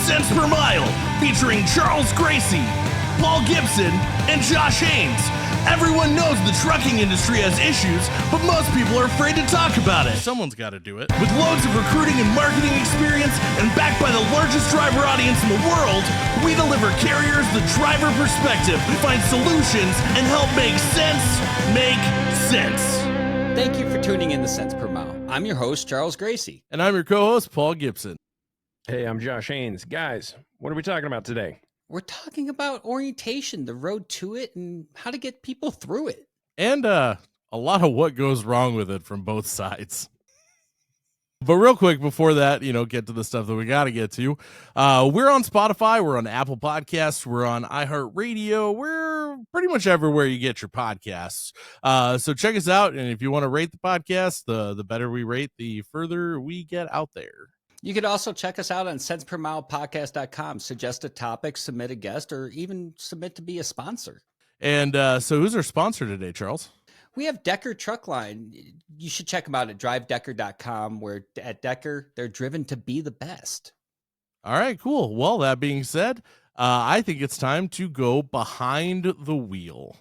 Cents Per Mile, featuring Charles Gracie, Paul Gibson, and Josh Haynes. Everyone knows the trucking industry has issues, but most people are afraid to talk about it. Someone's got to do it. With loads of recruiting and marketing experience and backed by the largest driver audience in the world, we deliver carriers the driver perspective, find solutions, and help make sense make sense. Thank you for tuning in to Cents Per Mile. I'm your host, Charles Gracie. And I'm your co-host, Paul Gibson. Hey, I'm Josh Haynes. Guys, what are we talking about today? We're talking about orientation, the road to it, and how to get people through it. And a lot of what goes wrong with it from both sides. But real quick, before that, get to the stuff that we got to get to. We're on Spotify. We're on Apple Podcasts. We're on iHeartRadio. We're pretty much everywhere you get your podcasts. So check us out. And if you want to rate the podcast, the better we rate, the further we get out there. You could also check us out on centspermilepodcast.com. Suggest a topic, submit a guest, or even submit to be a sponsor. And so who's our sponsor today, Charles? We have Decker Truck Line. You should check them out at drivedecker.com, where at Decker, they're driven to be the best. All right, cool. Well, that being said, I think it's time to go behind the wheel.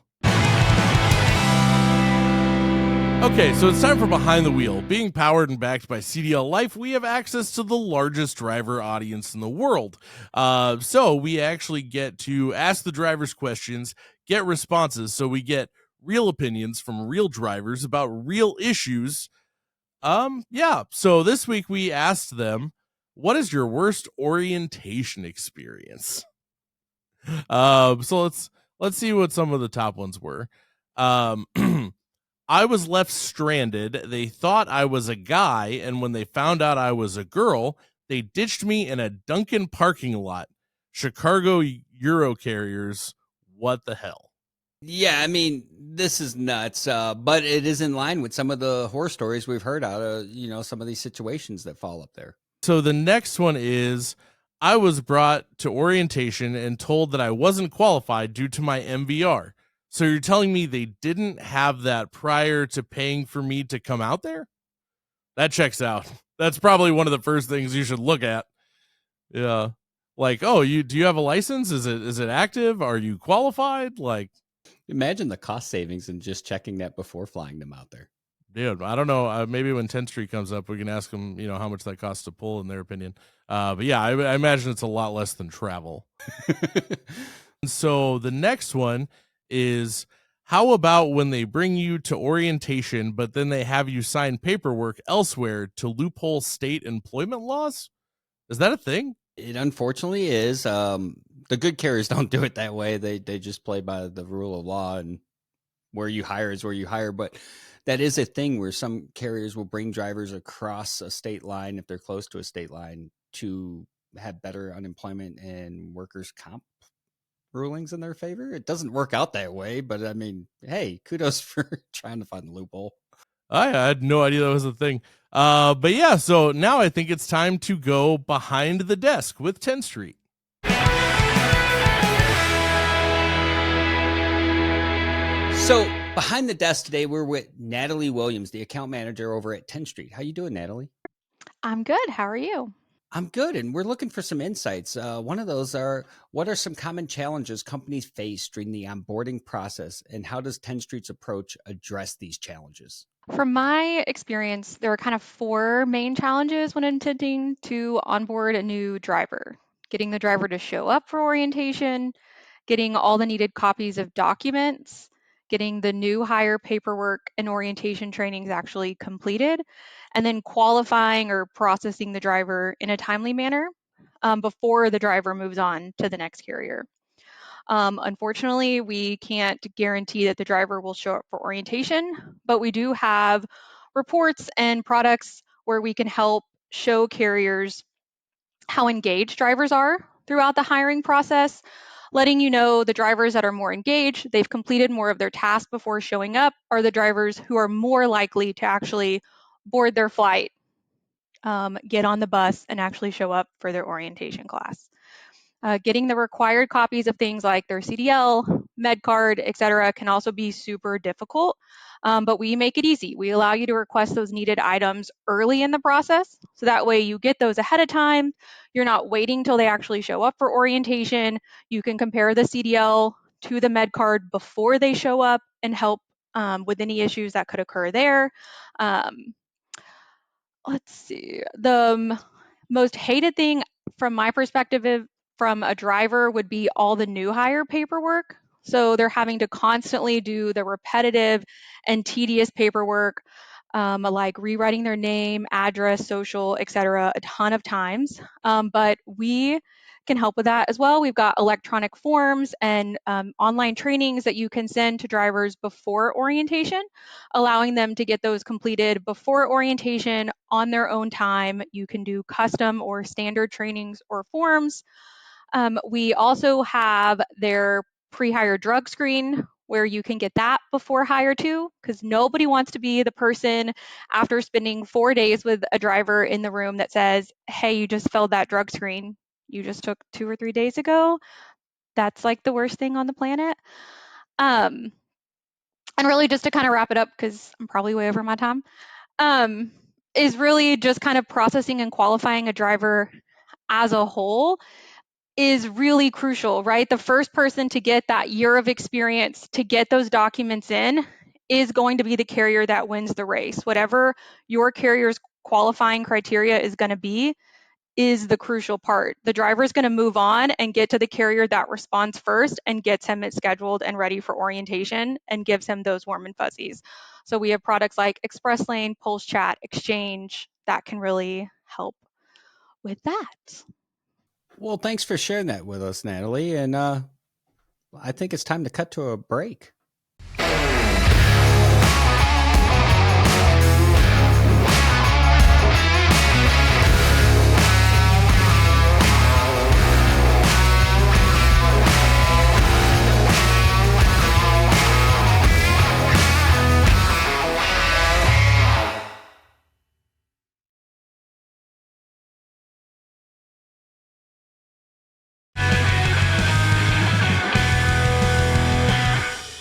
Okay, so it's time for Behind the Wheel. Being powered and backed by CDLLife, we have access to the largest driver audience in the world. So we actually get to ask the drivers questions, get responses, so we get real opinions from real drivers about real issues. So this week we asked them, what is your worst orientation experience? So let's see what some of the top ones were. I was left stranded. They thought I was a guy, and when they found out I was a girl, they ditched me in a Dunkin' parking lot. Chicago Euro carriers, what the hell? Yeah, I mean, this is nuts, but it is in line with some of the horror stories we've heard out of, some of these situations that fall up there. So the next one is, I was brought to orientation and told that I wasn't qualified due to my MVR. So you're telling me they didn't have that prior to paying for me to come out there? That checks out. That's probably one of the first things you should look at. Yeah. Like, do you have a license? Is it active? Are you qualified? Like, imagine the cost savings in just checking that before flying them out there. Dude, I don't know. Maybe when Tenstreet comes up, we can ask them, how much that costs to pull in their opinion. But yeah, I imagine it's a lot less than travel. So the next one is, how about when they bring you to orientation, but then they have you sign paperwork elsewhere to loophole state employment laws? Is that a thing? It unfortunately is. The good carriers don't do it that way. They just play by the rule of law, and where you hire is where you hire. But that is a thing where some carriers will bring drivers across a state line, if they're close to a state line, to have better unemployment and workers' comp rulings in their favor. It doesn't work out that way, but I mean, hey, kudos for trying to find the loophole. I had no idea that was a thing. But yeah, so now I think it's time to go behind the desk with Tenstreet. So behind the desk today, we're with Natalie Williams, the account manager over at Tenstreet. How you doing, Natalie? I'm good. How are you? I'm good, and we're looking for some insights. One of those are, what are some common challenges companies face during the onboarding process, and how does Tenstreet's approach address these challenges? From my experience, there are kind of four main challenges when intending to onboard a new driver. Getting the driver to show up for orientation, getting all the needed copies of documents, getting the new hire paperwork and orientation trainings actually completed, and then qualifying or processing the driver in a timely manner before the driver moves on to the next carrier. Unfortunately, we can't guarantee that the driver will show up for orientation, but we do have reports and products where we can help show carriers how engaged drivers are throughout the hiring process, letting you know the drivers that are more engaged, they've completed more of their tasks before showing up, are the drivers who are more likely to actually board their flight, get on the bus, and actually show up for their orientation class. Getting the required copies of things like their CDL, med card, etc., can also be super difficult. But we make it easy. We allow you to request those needed items early in the process. So that way you get those ahead of time. You're not waiting till they actually show up for orientation. You can compare the CDL to the med card before they show up and help with any issues that could occur there. Um, let's see. The most hated thing from my perspective from a driver would be all the new hire paperwork. So they're having to constantly do the repetitive and tedious paperwork, like rewriting their name, address, social, etc., a ton of times. But we can help with that as well. We've got electronic forms and online trainings that you can send to drivers before orientation, allowing them to get those completed before orientation on their own time. You can do custom or standard trainings or forms. We also have their pre-hire drug screen where you can get that before hire too, because nobody wants to be the person after spending 4 days with a driver in the room that says, hey, you just failed that drug screen you just took 2 or 3 days ago. That's like the worst thing on the planet. And really just to kind of wrap it up, because I'm probably way over my time, is really just kind of processing and qualifying a driver as a whole is really crucial, right? The first person to get that year of experience, to get those documents in, is going to be the carrier that wins the race. Whatever your carrier's qualifying criteria is going to be, is the crucial part. The driver is going to move on and get to the carrier that responds first and gets him scheduled and ready for orientation and gives him those warm and fuzzies. So we have products like Express Lane, Pulse Chat, Exchange that can really help with that. Well, thanks for sharing that with us, Natalie. And I think it's time to cut to a break.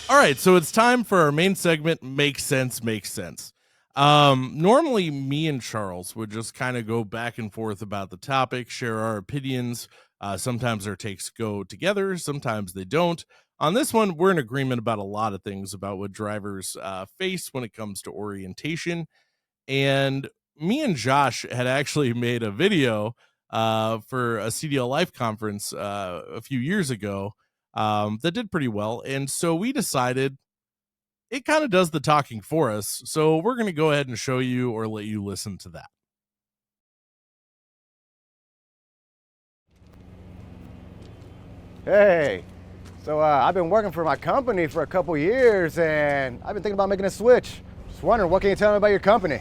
All right, so it's time for our main segment, Make Sense, Make Sense. Normally, me and Charles would just kind of go back and forth about the topic, share our opinions. Sometimes our takes go together, sometimes they don't. On this one, we're in agreement about a lot of things about what drivers face when it comes to orientation. And me and Josh had actually made a video for a CDLLife conference a few years ago that did pretty well. And so we decided it kind of does the talking for us. So we're going to go ahead and show you or let you listen to that. Hey, so I've been working for my company for a couple years and I've been thinking about making a switch. Just wondering, what can you tell me about your company?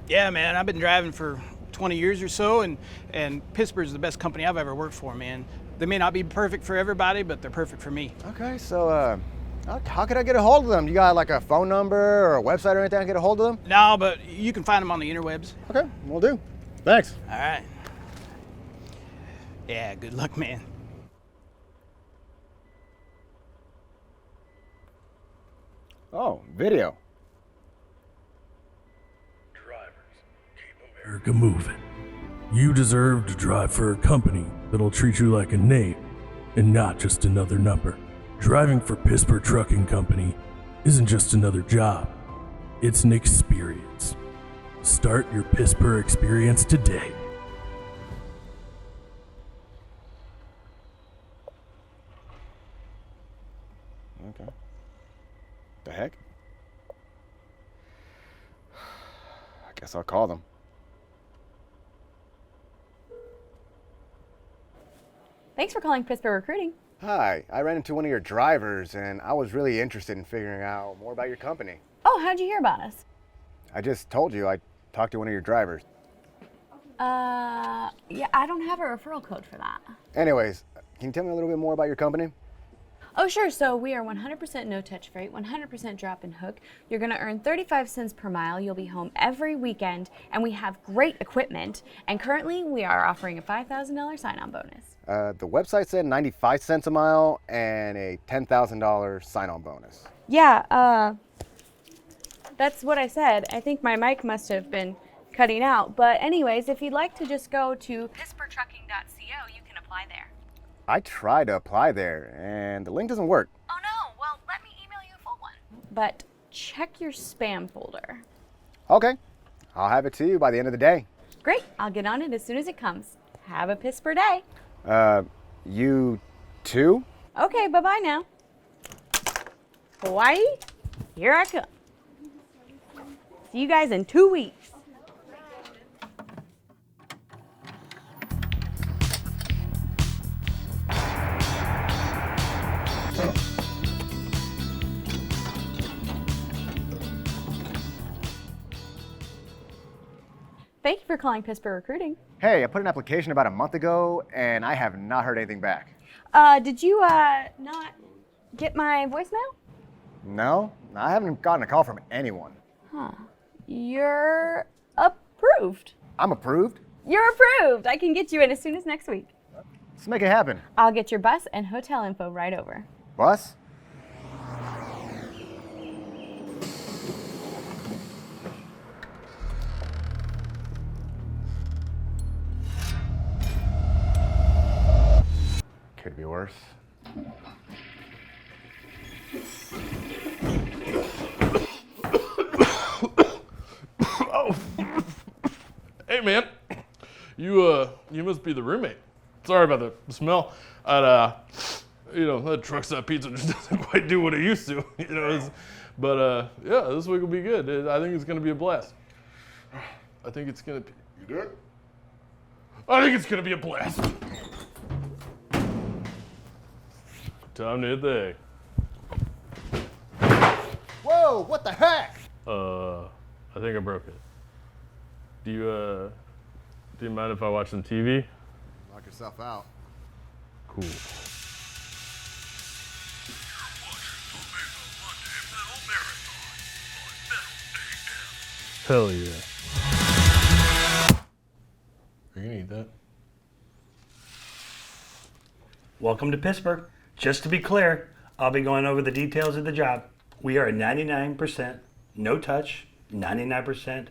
Yeah, man, I've been driving for 20 years or so, and Pittsburgh's the best company I've ever worked for, man. They may not be perfect for everybody, but they're perfect for me. Okay, so how can I get a hold of them? You got like a phone number or a website or anything I can get a hold of them? No, but you can find them on the interwebs. Okay, will do. Thanks. All right. Yeah, good luck, man. Oh, video. America moving. You deserve to drive for a company that'll treat you like a name and not just another number. Driving for Pittsburgh Trucking Company isn't just another job, it's an experience. Start your Pittsburgh experience today. Okay. The heck? I guess I'll call them. Thanks for calling Pittsburgh Recruiting. Hi, I ran into one of your drivers and I was really interested in figuring out more about your company. Oh, how'd you hear about us? I just told you I talked to one of your drivers. Yeah, I don't have a referral code for that. Anyways, can you tell me a little bit more about your company? Oh, sure. So we are 100% no-touch freight, 100% drop and hook. You're going to earn 35 cents per mile. You'll be home every weekend, and we have great equipment. And currently, we are offering a $5,000 sign-on bonus. The website said 95 cents a mile and a $10,000 sign-on bonus. Yeah, that's what I said. I think my mic must have been cutting out. But anyways, if you'd like to just go to pispertrucking.co, you can apply there. I tried to apply there, and the link doesn't work. Oh no, well, let me email you a full one. But check your spam folder. Okay, I'll have it to you by the end of the day. Great, I'll get on it as soon as it comes. Have a Pisper day. You too? Okay, bye-bye now. Hawaii, here I come. See you guys in 2 weeks. Thank you for calling Pisper Recruiting. Hey, I put an application about a month ago, and I have not heard anything back. Did you not get my voicemail? No, I haven't gotten a call from anyone. Huh. You're approved. I'm approved. You're approved. I can get you in as soon as next week. Let's make it happen. I'll get your bus and hotel info right over. Bus? Could be worse. Oh. Hey man, you must be the roommate. Sorry about the smell. That truck stop pizza just doesn't quite do what it used to. But this week will be good. I think it's gonna be a blast. I think it's gonna be. You good? I think it's gonna be a blast. Time to hit the hay. Whoa, what the heck? I think I broke it. Do you mind if I watch some TV? Knock yourself out. Cool. Hell yeah. Are you gonna eat that? Welcome to Pittsburgh. Just to be clear, I'll be going over the details of the job. We are 99% no touch, 99%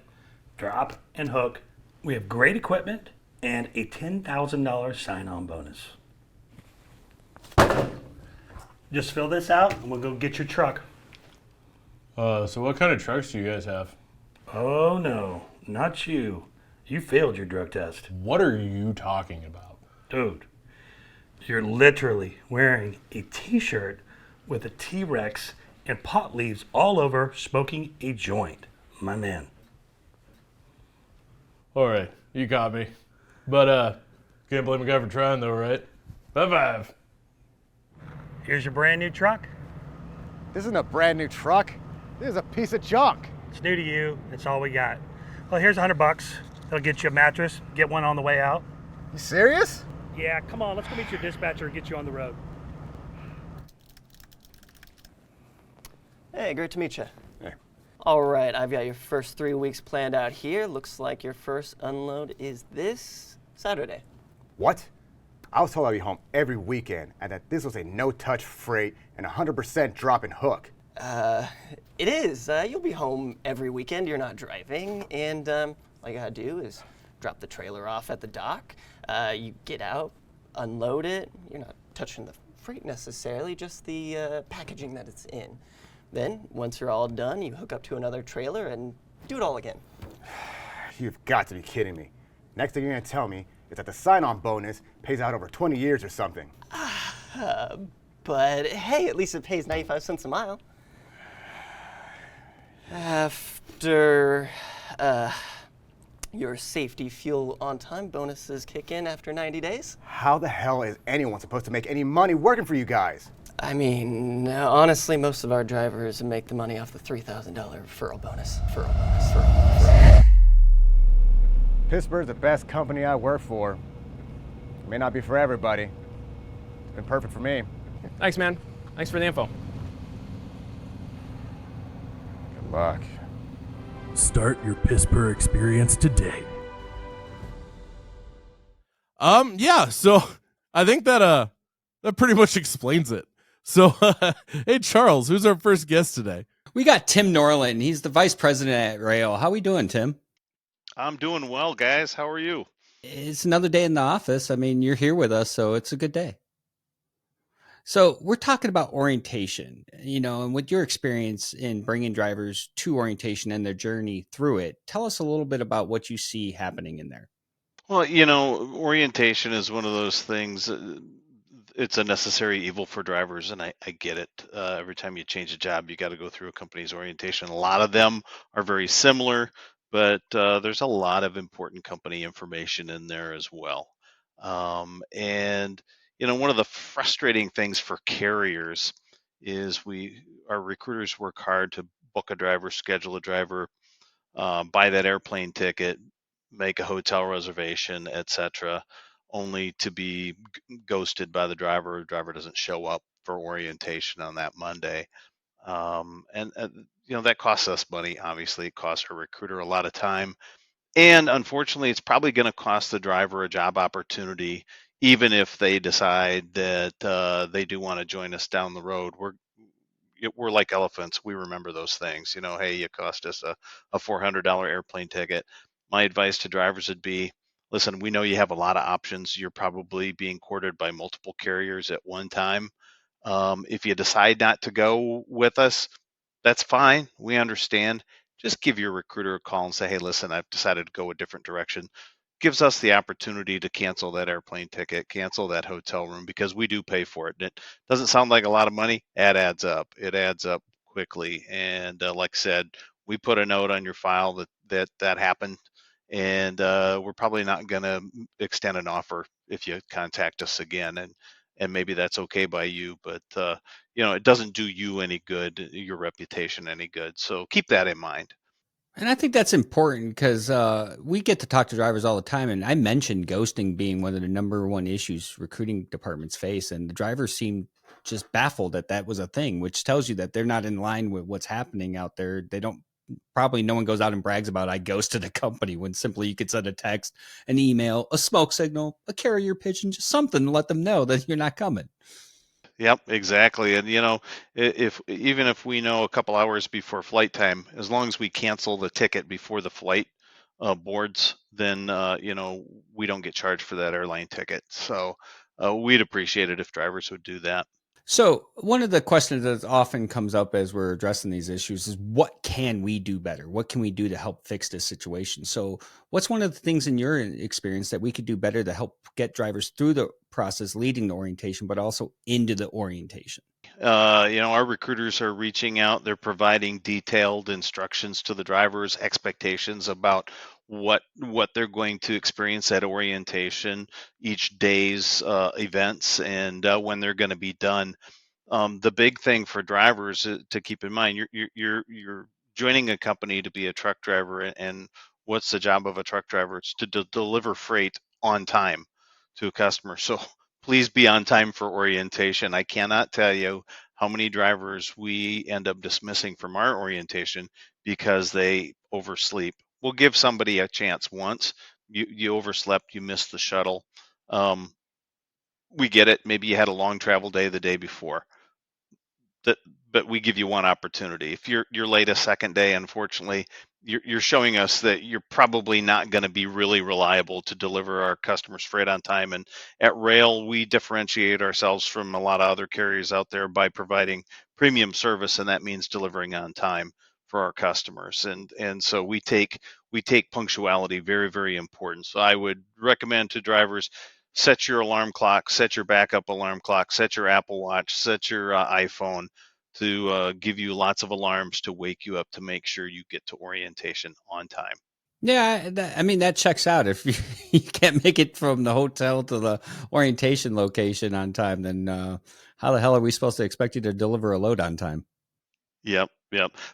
drop and hook. We have great equipment and a $10,000 sign-on bonus. Just fill this out and we'll go get your truck. So what kind of trucks do you guys have? Oh no, not you. You failed your drug test. What are you talking about? Dude, you're literally wearing a t-shirt with a T-Rex and pot leaves all over smoking a joint. My man. All right, you got me. But can't blame a guy for trying though, right? High five. Here's your brand new truck. This isn't a brand new truck. This is a piece of junk. It's new to you. It's all we got. Well, here's $100. They'll get you a mattress. Get one on the way out. You serious? Yeah, come on. Let's go meet your dispatcher and get you on the road. Hey, great to meet you. Hey. All right, I've got your first 3 weeks planned out here. Looks like your first unload is this Saturday. What? I was told I'd be home every weekend and that this was a no-touch freight and 100% drop and hook. It is. You'll be home every weekend. You're not driving. And all you gotta do is drop the trailer off at the dock. You get out, unload it. You're not touching the freight necessarily, just the packaging that it's in. Then, once you're all done, you hook up to another trailer and do it all again. You've got to be kidding me. Next thing you're gonna tell me is that the sign-on bonus pays out over 20 years or something. But hey, at least it pays 95 cents a mile. After your safety fuel on-time bonuses kick in after 90 days. How the hell is anyone supposed to make any money working for you guys? I mean, honestly, most of our drivers make the money off the $3,000 referral bonus. Pittsburgh's the best company I work for. It may not be for everybody. It's been perfect for me. Thanks, man. Thanks for the info. Good luck. Start your Pisper experience today. Yeah, so I think that pretty much explains it. So hey Charles, who's our first guest today? We got Tim Norlin. He's the vice president at Roehl. How we doing, Tim? I'm doing well, guys. How are you? It's another day in the office. I mean, you're here with us, so it's a good day. So we're talking about orientation, and with your experience in bringing drivers to orientation and their journey through it, tell us a little bit about what you see happening in there. Well, orientation is one of those things. It's a necessary evil for drivers, and I get it. Every time you change a job, you got to go through a company's orientation. A lot of them are very similar, but there's a lot of important company information in there as well. And one of the frustrating things for carriers is our recruiters work hard to book a driver, schedule a driver, buy that airplane ticket, make a hotel reservation, etc., only to be ghosted by the driver. The driver doesn't show up for orientation on that Monday. And that costs us money. Obviously, it costs our recruiter a lot of time. And unfortunately, it's probably going to cost the driver a job opportunity, even if they decide that they do want to join us down the road. We're like elephants. We remember those things. Hey, you cost us a $400 airplane ticket. My advice to drivers would be, listen, we know you have a lot of options. You're probably being courted by multiple carriers at one time. If you decide not to go with us, that's fine. We understand. Just give your recruiter a call and say, hey, listen, I've decided to go a different direction. Gives us the opportunity to cancel that airplane ticket, cancel that hotel room, because we do pay for it. And it doesn't sound like a lot of money. It adds up. It adds up quickly. And like I said, we put a note on your file that happened. And we're probably not going to extend an offer if you contact us again. And maybe that's okay by you, but it doesn't do you any good, your reputation any good. So keep that in mind. And I think that's important because we get to talk to drivers all the time. And I mentioned ghosting being one of the number one issues recruiting departments face. And the drivers seem just baffled that was a thing, which tells you that they're not in line with what's happening out there. Probably no one goes out and brags about I ghosted a company, when simply you could send a text, an email, a smoke signal, a carrier pigeon, just something to let them know that you're not coming. Yep, exactly. And even if we know a couple hours before flight time, as long as we cancel the ticket before the flight boards, then we don't get charged for that airline ticket. So we'd appreciate it if drivers would do that. So one of the questions that often comes up as we're addressing these issues is, what can we do better? What can we do to help fix this situation? So what's one of the things in your experience that we could do better to help get drivers through the process leading to orientation, but also into the orientation? Our recruiters are reaching out. They're providing detailed instructions to the drivers, expectations about what they're going to experience at orientation, each day's events, and when they're going to be done. The big thing for drivers to keep in mind, you're joining a company to be a truck driver, and what's the job of a truck driver? It's to deliver freight on time to a customer. So please be on time for orientation. I cannot tell you how many drivers we end up dismissing from our orientation because they oversleep. We'll give somebody a chance once. You overslept, you missed the shuttle. We get it. Maybe you had a long travel day the day before. But we give you one opportunity. If you're late a second day, unfortunately, you're showing us that you're probably not going to be really reliable to deliver our customers freight on time. And at Roehl, we differentiate ourselves from a lot of other carriers out there by providing premium service, and that means delivering on time for our customers. And so we take punctuality very, very important. So I would recommend to drivers, set your alarm clock, set your backup alarm clock, set your Apple Watch, set your iPhone to give you lots of alarms to wake you up to make sure you get to orientation on time. Yeah, that checks out. If you can't make it from the hotel to the orientation location on time, then how the hell are we supposed to expect you to deliver a load on time? Yep.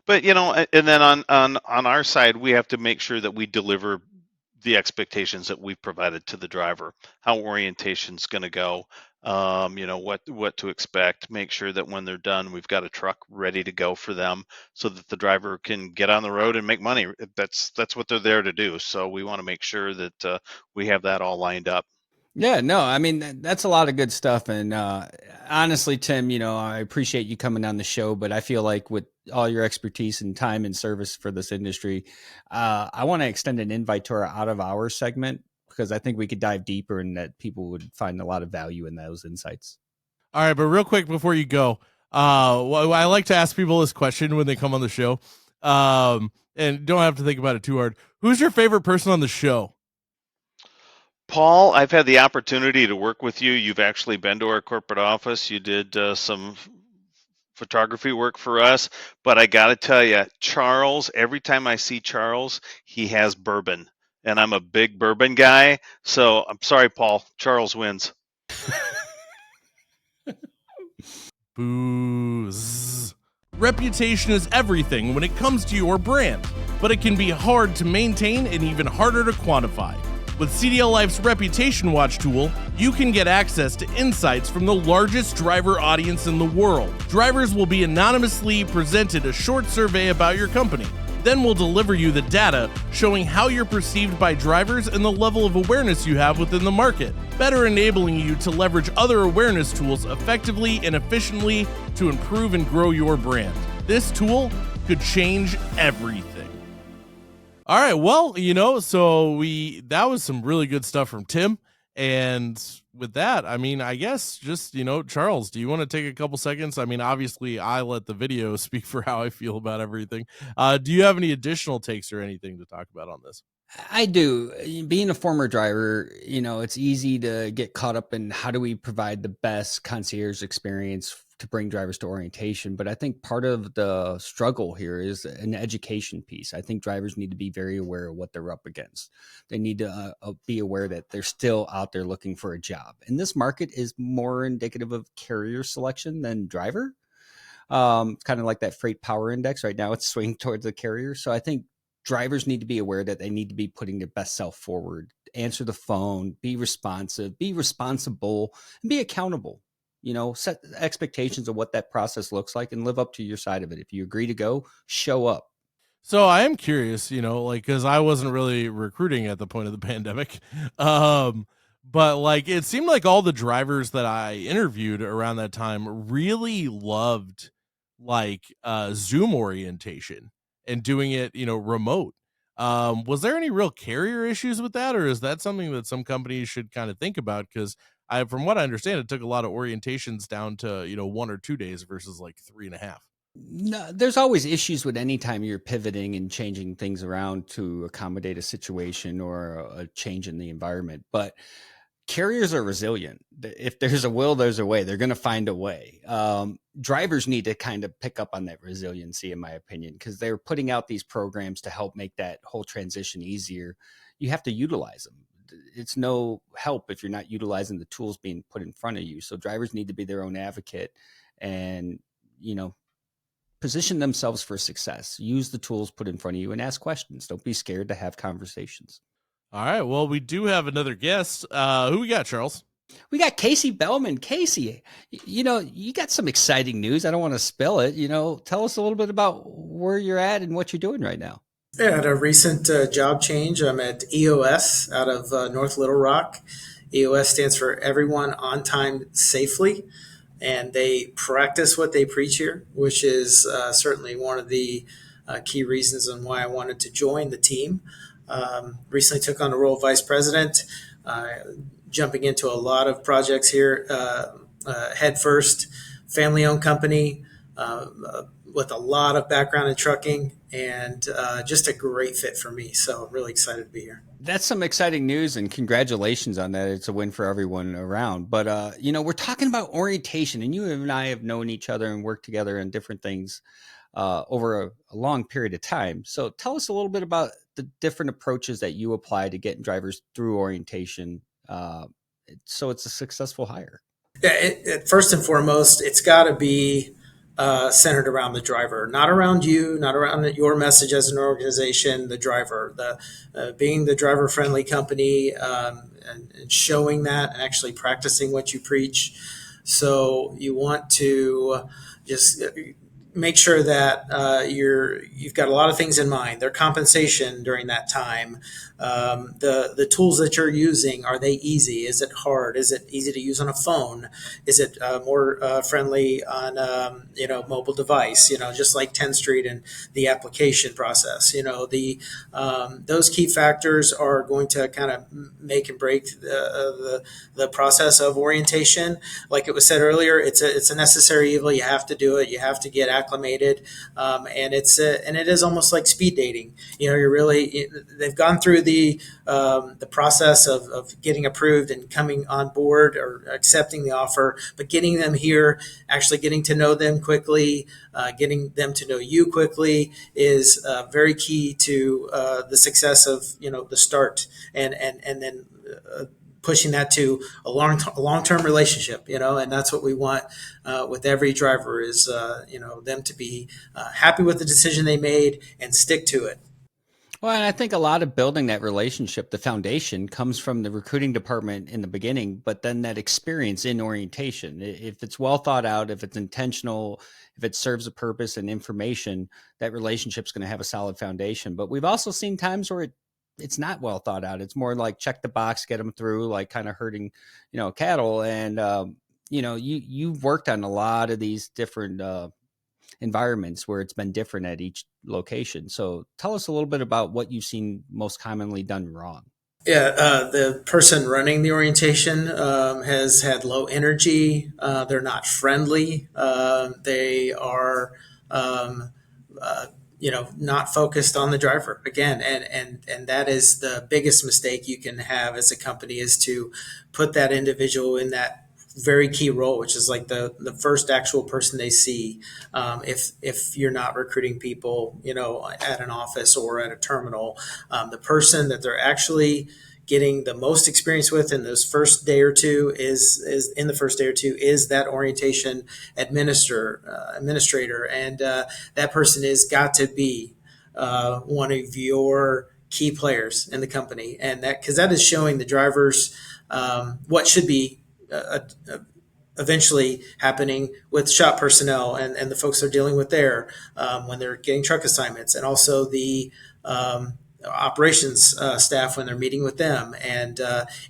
But and then on our side, we have to make sure that we deliver the expectations that we've provided to the driver, how orientation's going to go, what to expect, make sure that when they're done, we've got a truck ready to go for them so that the driver can get on the road and make money. That's what they're there to do. So we want to make sure that we have that all lined up. Yeah, no, I mean, that's a lot of good stuff. And honestly, Tim, I appreciate you coming on the show, but I feel like with all your expertise and time and service for this industry, I want to extend an invite to our out of hours segment, because I think we could dive deeper and that people would find a lot of value in those insights. All right, but real quick before you go, I like to ask people this question when they come on the show, and don't have to think about it too hard. Who's your favorite person on the show? Paul, I've had the opportunity to work with you. You've actually been to our corporate office. You did some photography work for us, but I got to tell you, Charles, every time I see Charles, he has bourbon, and I'm a big bourbon guy. So I'm sorry, Paul. Charles wins. Booze. Reputation is everything when it comes to your brand, but it can be hard to maintain and even harder to quantify. With CDLLife's Reputation Watch tool, you can get access to insights from the largest driver audience in the world. Drivers will be anonymously presented a short survey about your company. Then we'll deliver you the data showing how you're perceived by drivers and the level of awareness you have within the market, better enabling you to leverage other awareness tools effectively and efficiently to improve and grow your brand. This tool could change everything. All right, well, so that was some really good stuff from Tim. And with that, I mean, I guess just, Charles, do you want to take a couple seconds? I mean, obviously I let the video speak for how I feel about everything. Do you have any additional takes or anything to talk about on this? I do. Being a former driver, it's easy to get caught up in how do we provide the best concierge experience to bring drivers to orientation. But I think part of the struggle here is an education piece. I think drivers need to be very aware of what they're up against. They need to be aware that they're still out there looking for a job. And this market is more indicative of carrier selection than driver. It's kind of like that freight power index. Right now it's swinging towards the carrier. So I think drivers need to be aware that they need to be putting their best self forward, answer the phone, be responsive, be responsible, and be accountable. Set expectations of what that process looks like and live up to your side of it. If you agree to go, show up. So I am curious, because I wasn't really recruiting at the point of the pandemic. But it seemed like all the drivers that I interviewed around that time really loved Zoom orientation and doing it, remote. Was there any real carrier issues with that, or is that something that some companies should kind of think about? Because from what I understand, it took a lot of orientations down to 1 or 2 days versus 3.5. No, there's always issues with any time you're pivoting and changing things around to accommodate a situation or a change in the environment. But carriers are resilient. If there's a will, there's a way. They're going to find a way. Drivers need to kind of pick up on that resiliency, in my opinion, because they're putting out these programs to help make that whole transition easier. You have to utilize them. It's no help if you're not utilizing the tools being put in front of you. So drivers need to be their own advocate and, position themselves for success. Use the tools put in front of you and ask questions. Don't be scared to have conversations. All right. Well, we do have another guest. Who we got, Charles? We got Casey Bellman. Casey, you got some exciting news. I don't want to spill it. Tell us a little bit about where you're at and what you're doing right now. Yeah, I had a recent job change. I'm at EOS out of North Little Rock. EOS stands for Everyone on Time Safely, and they practice what they preach here, which is certainly one of the key reasons on why I wanted to join the team. Recently took on the role of vice president, jumping into a lot of projects here, head first, family-owned company with a lot of background in trucking, and just a great fit for me. So I'm really excited to be here. That's some exciting news, and congratulations on that. It's a win for everyone around. But, we're talking about orientation, and you and I have known each other and worked together in different things over a long period of time. So tell us a little bit about the different approaches that you apply to getting drivers through orientation so it's a successful hire. Yeah, first and foremost, it's got to be centered around the driver, not around you, not around your message as an organization. The driver, being the driver-friendly company, and showing that, and actually practicing what you preach. So you want to just make sure that you've got a lot of things in mind. Their compensation during that time, the tools that you're using, are they easy? Is it hard? Is it easy to use on a phone? Is it more friendly on mobile device? Just like Tenstreet and the application process. Those key factors are going to kind of make and break the process of orientation. Like it was said earlier, it's a necessary evil. You have to do it. You have to get acclimated, and it is almost like speed dating. They've gone through the process of getting approved and coming on board or accepting the offer, but getting them here, actually getting to know them quickly, getting them to know you quickly is very key to the success of the start, and then pushing that to a long-term relationship, and that's what we want with every driver is, them to be happy with the decision they made and stick to it. Well, and I think a lot of building that relationship, the foundation comes from the recruiting department in the beginning, but then that experience in orientation. If it's well thought out, if it's intentional, if it serves a purpose and information, that relationship's going to have a solid foundation. But we've also seen times where it's not well thought out. It's more like check the box, get them through, like kind of herding, cattle. And, you've worked on a lot of these different environments where it's been different at each location. So tell us a little bit about what you've seen most commonly done wrong. Yeah, the person running the orientation has had low energy. They're not friendly. They are, not focused on the driver again. And that is the biggest mistake you can have as a company, is to put that individual in that very key role, which is like the first actual person they see. If you're not recruiting people, at an office or at a terminal, the person that they're actually getting the most experience with in those first day or two is that orientation administrator, and that person has got to be one of your key players in the company, and because that is showing the drivers what should be eventually happening with shop personnel and the folks they're dealing with there when they're getting truck assignments, and also the operations staff when they're meeting with them. And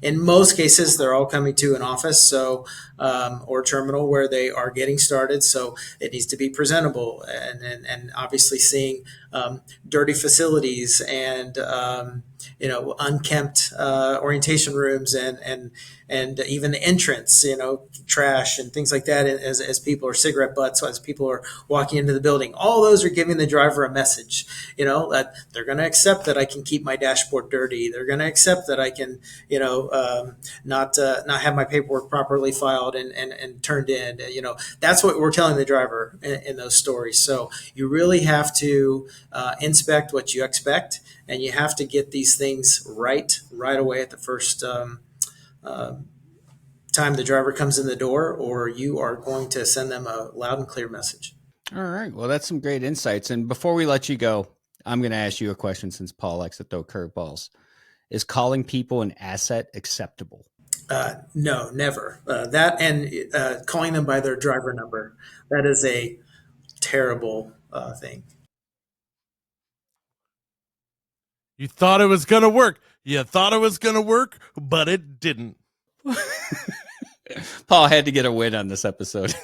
in most cases, they're all coming to an office or terminal where they are getting started. So it needs to be presentable, and obviously seeing dirty facilities and unkempt orientation rooms and even the entrance, trash and things like that as people are cigarette butts, as people are walking into the building. All those are giving the driver a message, that they're going to accept that I can keep my dashboard dirty. They're going to accept that I can, not have my paperwork properly filed and turned in. That's what we're telling the driver in those stories. So you really have to inspect what you expect, and you have to get these things right away at the first time the driver comes in the door, or you are going to send them a loud and clear message. All right. Well, that's some great insights. And before we let you go, I'm going to ask you a question, since Paul likes to throw curveballs. Is calling people an asset acceptable? No, never. That and calling them by their driver number, that is a terrible thing. You thought it was going to work. You thought it was going to work, but it didn't. Paul had to get a win on this episode.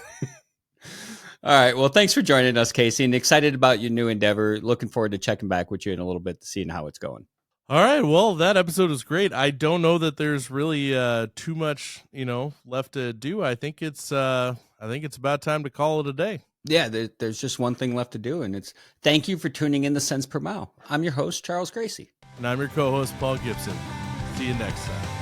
All right. Well, thanks for joining us, Casey, and excited about your new endeavor. Looking forward to checking back with you in a little bit to seeing how it's going. All right. Well, that episode was great. I don't know that there's really too much, left to do. I think it's about time to call it a day. Yeah, there's just one thing left to do, and it's thank you for tuning in to Cents Per Mile. I'm your host, Charles Gracie. And I'm your co-host, Paul Gibson. See you next time.